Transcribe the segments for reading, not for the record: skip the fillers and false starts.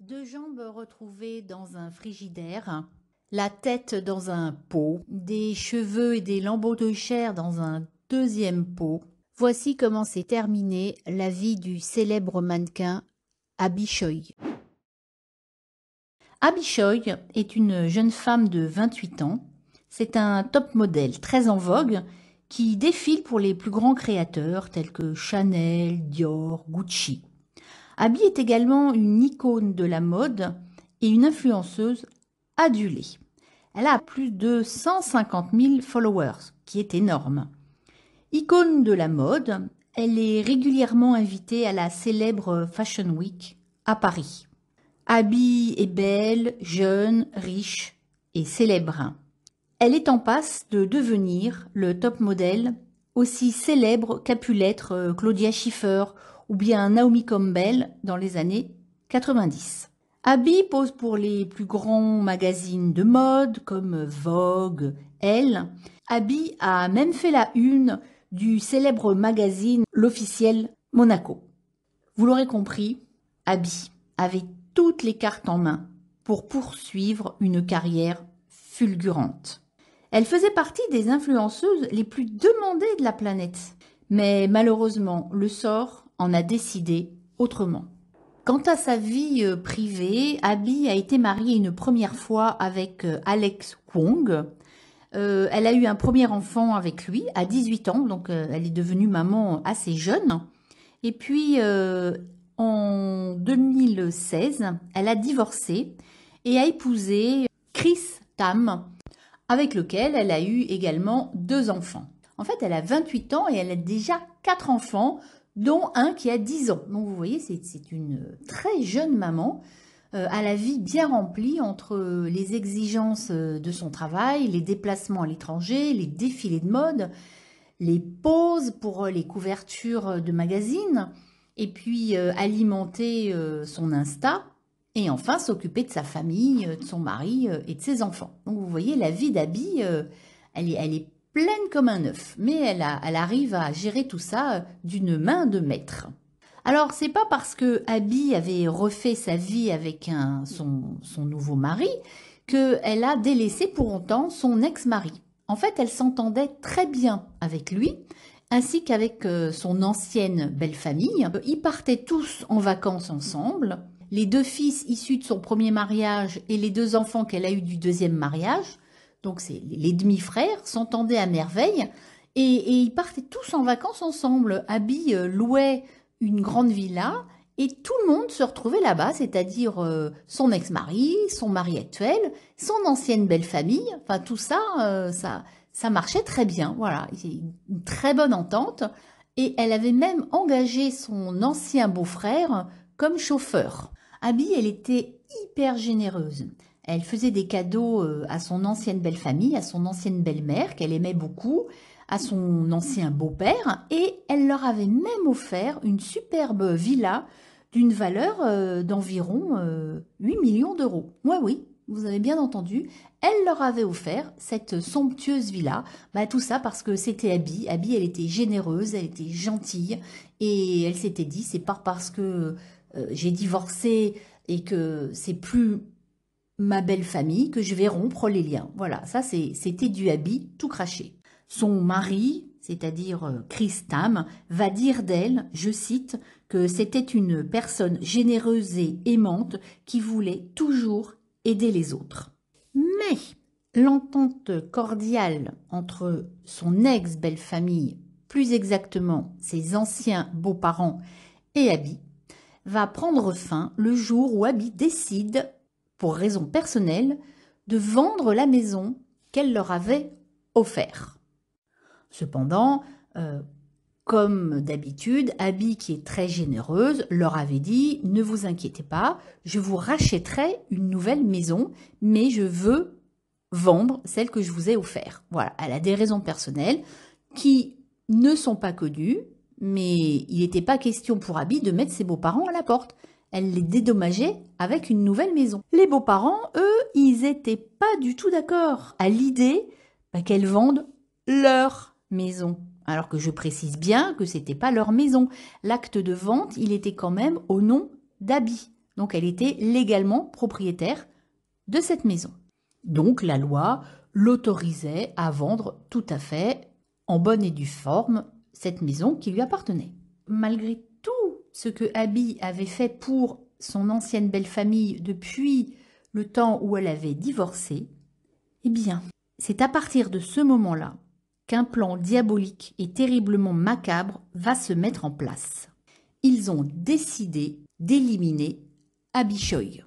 Deux jambes retrouvées dans un frigidaire, la tête dans un pot, des cheveux et des lambeaux de chair dans un deuxième pot. Voici comment s'est terminée la vie du célèbre mannequin Abby Choi. Abby Choi est une jeune femme de 28 ans. C'est un top modèle très en vogue qui défile pour les plus grands créateurs tels que Chanel, Dior, Gucci. Abby est également une icône de la mode et une influenceuse adulée. Elle a plus de 150 000 followers, qui est énorme. Icône de la mode, elle est régulièrement invitée à la célèbre Fashion Week à Paris. Abby est belle, jeune, riche et célèbre. Elle est en passe de devenir le top modèle aussi célèbre qu'a pu l'être Claudia Schiffer ou bien Naomi Campbell dans les années 90. Abby pose pour les plus grands magazines de mode comme Vogue, Elle. Abby a même fait la une du célèbre magazine L'Officiel Monaco. Vous l'aurez compris, Abby avait toutes les cartes en main pour poursuivre une carrière fulgurante. Elle faisait partie des influenceuses les plus demandées de la planète. Mais malheureusement, le sort en a décidé autrement. Quant à sa vie privée, Abby a été mariée une première fois avec Alex Kwong. Elle a eu un premier enfant avec lui à 18 ans, donc elle est devenue maman assez jeune. Et puis en 2016, elle a divorcé et a épousé Chris Tam, avec lequel elle a eu également 2 enfants. En fait, elle a 28 ans et elle a déjà 4 enfants, dont un qui a 10 ans. Donc vous voyez, c'est une très jeune maman à la vie bien remplie entre les exigences de son travail, les déplacements à l'étranger, les défilés de mode, les pauses pour les couvertures de magazines, et puis alimenter son Insta, et enfin s'occuper de sa famille, de son mari et de ses enfants. Donc vous voyez, la vie d'Abby, elle est pleine comme un œuf, mais elle arrive à gérer tout ça d'une main de maître. Alors, c'est pas parce que Abby avait refait sa vie avec son nouveau mari qu'elle a délaissé pour autant son ex-mari. En fait, elle s'entendait très bien avec lui, ainsi qu'avec son ancienne belle-famille. Ils partaient tous en vacances ensemble. Les 2 fils issus de son premier mariage et les 2 enfants qu'elle a eus du deuxième mariage, donc c'est les demi-frères, s'entendaient à merveille et ils partaient tous en vacances ensemble. Abby louait une grande villa et tout le monde se retrouvait là-bas, c'est-à-dire son ex-mari, son mari actuel, son ancienne belle-famille, enfin tout ça, ça marchait très bien, voilà, une très bonne entente. Et elle avait même engagé son ancien beau-frère comme chauffeur. Abby, elle était hyper généreuse. Elle faisait des cadeaux à son ancienne belle-famille, à son ancienne belle-mère, qu'elle aimait beaucoup, à son ancien beau-père, et elle leur avait même offert une superbe villa d'une valeur d'environ 8 millions d'euros. Ouais, oui, vous avez bien entendu, elle leur avait offert cette somptueuse villa. Bah, tout ça parce que c'était Abby. Abby, elle était généreuse, elle était gentille, et elle s'était dit, c'est pas parce que j'ai divorcé et que c'est plus ma belle famille que je vais rompre les liens. Voilà, ça c'était du Abby tout craché. Son mari, c'est-à-dire Chris Tam, va dire d'elle, je cite, que c'était une personne généreuse et aimante qui voulait toujours aider les autres. Mais l'entente cordiale entre son ex-belle-famille, plus exactement ses anciens beaux-parents et Abby, va prendre fin le jour où Abby décide, pour raison personnelle, de vendre la maison qu'elle leur avait offerte. Cependant, comme d'habitude, Abby, qui est très généreuse, leur avait dit « Ne vous inquiétez pas, je vous rachèterai une nouvelle maison, mais je veux vendre celle que je vous ai offerte. » Voilà, elle a des raisons personnelles qui ne sont pas connues, mais il n'était pas question pour Abby de mettre ses beaux-parents à la porte. Elle les dédommageait avec une nouvelle maison. Les beaux-parents, eux, ils n'étaient pas du tout d'accord à l'idée qu'elles vendent leur maison. Alors que je précise bien que c'était pas leur maison. L'acte de vente, il était quand même au nom d'Abby. Donc elle était légalement propriétaire de cette maison. Donc la loi l'autorisait à vendre tout à fait en bonne et due forme cette maison qui lui appartenait. Malgré tout ce que Abby avait fait pour son ancienne belle-famille depuis le temps où elle avait divorcé, eh bien, c'est à partir de ce moment-là qu'un plan diabolique et terriblement macabre va se mettre en place. Ils ont décidé d'éliminer Abby Choi,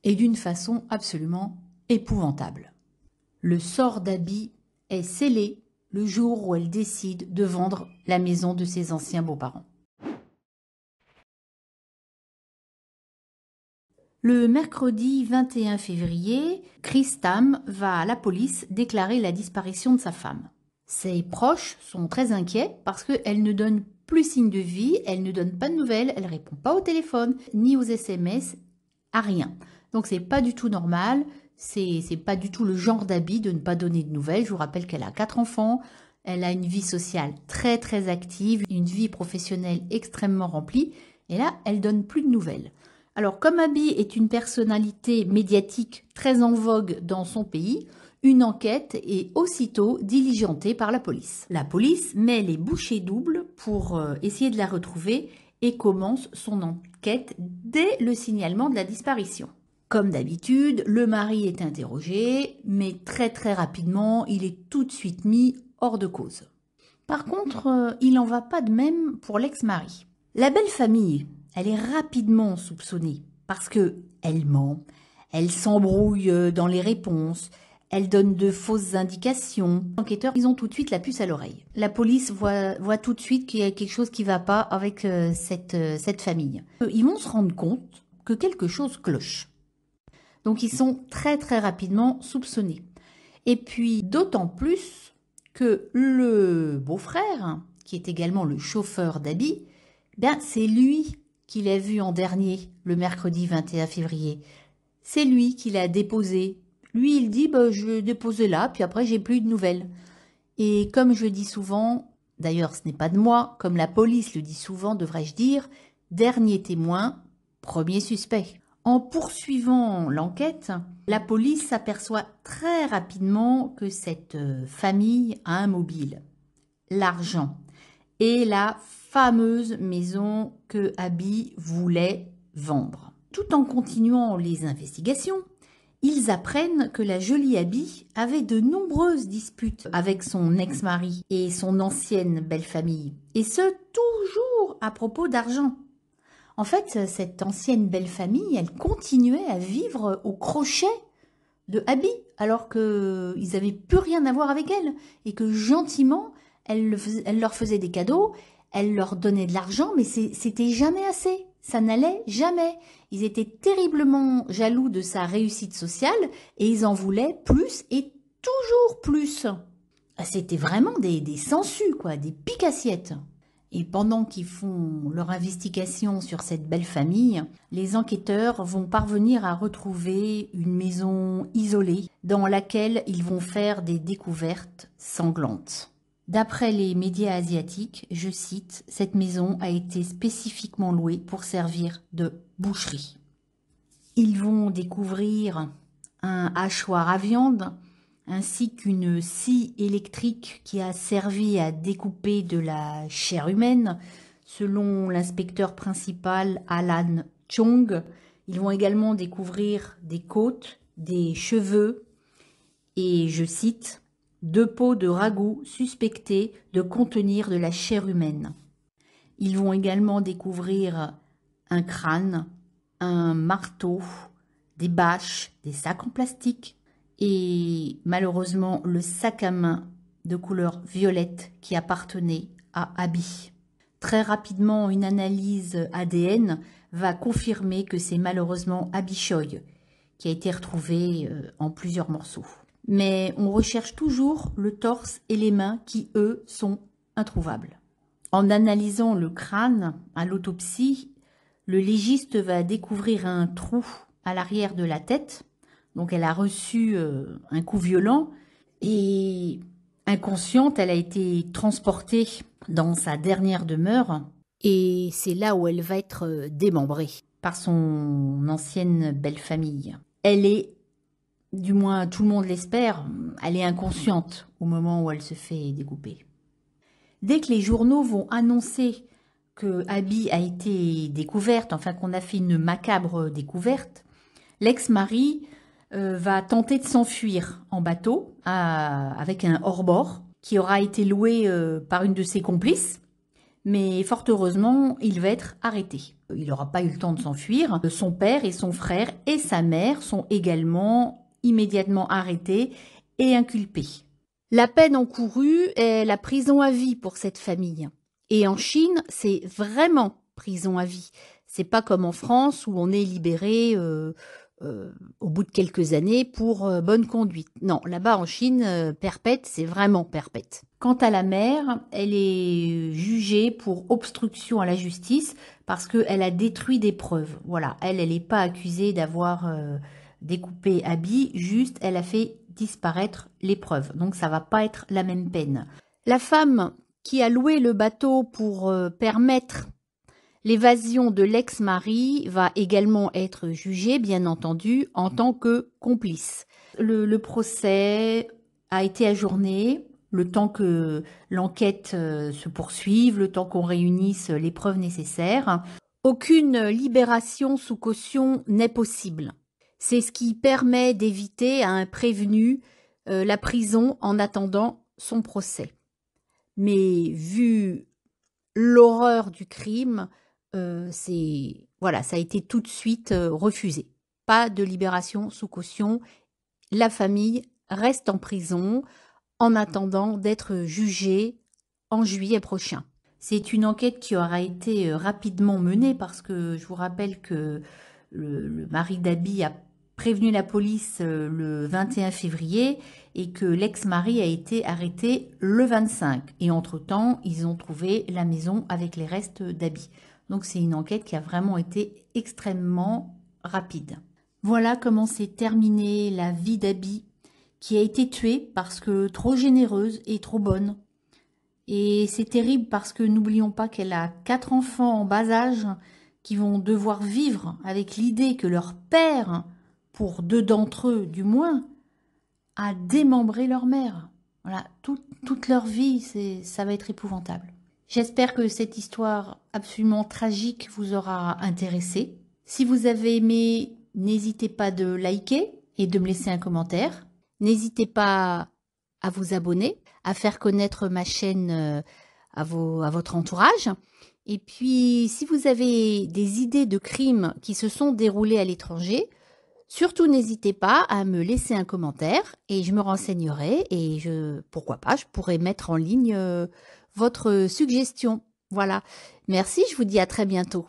et d'une façon absolument épouvantable. Le sort d'Abby est scellé le jour où elle décide de vendre la maison de ses anciens beaux-parents. Le mercredi 21 février, Chris Tam va à la police déclarer la disparition de sa femme. Ses proches sont très inquiets parce qu'elle ne donne plus signe de vie, elle ne donne pas de nouvelles, elle ne répond pas au téléphone, ni aux SMS, à rien. Donc c'est pas du tout normal, c'est pas du tout le genre d'Abby de ne pas donner de nouvelles. Je vous rappelle qu'elle a 4 enfants, elle a une vie sociale très très active, une vie professionnelle extrêmement remplie, et là elle donne plus de nouvelles. Alors, comme Abby est une personnalité médiatique très en vogue dans son pays, une enquête est aussitôt diligentée par la police. La police met les bouchées doubles pour essayer de la retrouver et commence son enquête dès le signalement de la disparition. Comme d'habitude, le mari est interrogé, mais très très rapidement, il est tout de suite mis hors de cause. Par contre, il n'en va pas de même pour l'ex-mari. La belle famille, elle est rapidement soupçonnée parce qu'elle ment, elle s'embrouille dans les réponses, elle donne de fausses indications. Les enquêteurs, ils ont tout de suite la puce à l'oreille. La police voit tout de suite qu'il y a quelque chose qui ne va pas avec cette famille. Ils vont se rendre compte que quelque chose cloche. Donc ils sont très très rapidement soupçonnés. Et puis d'autant plus que le beau-frère, qui est également le chauffeur d'Abby, c'est lui qui l'a vu en dernier, le mercredi 21 février. C'est lui qui l'a déposé. Lui, il dit je déposais là, puis après, j'ai plus de nouvelles. Et comme je dis souvent, d'ailleurs, ce n'est pas de moi, comme la police le dit souvent, devrais-je dire, dernier témoin, premier suspect. En poursuivant l'enquête, la police s'aperçoit très rapidement que cette famille a un mobile, l'argent et la fameuse maison que Abby voulait vendre. Tout en continuant les investigations, ils apprennent que la jolie Abby avait de nombreuses disputes avec son ex-mari et son ancienne belle-famille, et ce, toujours à propos d'argent. En fait, cette ancienne belle-famille, elle continuait à vivre au crochet de Abby, alors qu'ils n'avaient plus rien à voir avec elle, et que gentiment, elle leur faisait des cadeaux, elle leur donnait de l'argent, mais c'était jamais assez. Ça n'allait jamais. Ils étaient terriblement jaloux de sa réussite sociale et ils en voulaient plus et toujours plus. C'était vraiment des sangsues, quoi, des piques-assiettes. Et pendant qu'ils font leur investigation sur cette belle famille, les enquêteurs vont parvenir à retrouver une maison isolée dans laquelle ils vont faire des découvertes sanglantes. D'après les médias asiatiques, je cite, « Cette maison a été spécifiquement louée pour servir de boucherie ». Ils vont découvrir un hachoir à viande ainsi qu'une scie électrique qui a servi à découper de la chair humaine. Selon l'inspecteur principal Alan Chong, ils vont également découvrir des côtes, des cheveux et, je cite, 2 pots de ragoût suspectés de contenir de la chair humaine. Ils vont également découvrir un crâne, un marteau, des bâches, des sacs en plastique et malheureusement le sac à main de couleur violette qui appartenait à Abby. Très rapidement, une analyse ADN va confirmer que c'est malheureusement Abby Choi qui a été retrouvée en plusieurs morceaux. Mais on recherche toujours le torse et les mains qui, eux, sont introuvables. En analysant le crâne à l'autopsie, le légiste va découvrir un trou à l'arrière de la tête. Donc elle a reçu un coup violent et inconsciente, elle a été transportée dans sa dernière demeure et c'est là où elle va être démembrée par son ancienne belle famille. Elle est, du moins tout le monde l'espère, elle est inconsciente au moment où elle se fait découper. Dès que les journaux vont annoncer que Abby a été découverte, enfin qu'on a fait une macabre découverte, l'ex-mari va tenter de s'enfuir en bateau avec un hors-bord qui aura été loué par une de ses complices. Mais fort heureusement, il va être arrêté. Il n'aura pas eu le temps de s'enfuir. Son père et son frère et sa mère sont également immédiatement arrêtés et inculpés. La peine encourue est la prison à vie pour cette famille. Et en Chine, c'est vraiment prison à vie. C'est pas comme en France où on est libéré au bout de quelques années pour bonne conduite. Non, là-bas en Chine, perpète, c'est vraiment perpète. Quant à la mère, elle est jugée pour obstruction à la justice parce qu'elle a détruit des preuves. Voilà, elle n'est pas accusée d'avoir découpé Abby, juste elle a fait disparaître les preuves. Donc ça va pas être la même peine. La femme qui a loué le bateau pour permettre l'évasion de l'ex-mari va également être jugée, bien entendu, en tant que complice. Le procès a été ajourné, le temps que l'enquête se poursuive, le temps qu'on réunisse les preuves nécessaires. Aucune libération sous caution n'est possible. C'est ce qui permet d'éviter à un prévenu la prison en attendant son procès. Mais vu l'horreur du crime, voilà, ça a été tout de suite refusé. Pas de libération sous caution. La famille reste en prison en attendant d'être jugée en juillet prochain. C'est une enquête qui aura été rapidement menée parce que je vous rappelle que le mari d'Abby a prévenu la police le 21 février et que l'ex-mari a été arrêté le 25. Et entre-temps, ils ont trouvé la maison avec les restes d'Abby. Donc c'est une enquête qui a vraiment été extrêmement rapide. Voilà comment s'est terminée la vie d'Abby, qui a été tuée parce que trop généreuse et trop bonne. Et c'est terrible parce que n'oublions pas qu'elle a 4 enfants en bas âge qui vont devoir vivre avec l'idée que leur père, pour 2 d'entre eux du moins, a démembré leur mère. Voilà, toute leur vie, ça va être épouvantable. J'espère que cette histoire absolument tragique vous aura intéressé. Si vous avez aimé, n'hésitez pas de liker et de me laisser un commentaire. N'hésitez pas à vous abonner, à faire connaître ma chaîne à votre entourage. Et puis, si vous avez des idées de crimes qui se sont déroulés à l'étranger, surtout n'hésitez pas à me laisser un commentaire et je me renseignerai et pourquoi pas, je pourrais mettre en ligne votre suggestion. Voilà. Merci, je vous dis à très bientôt.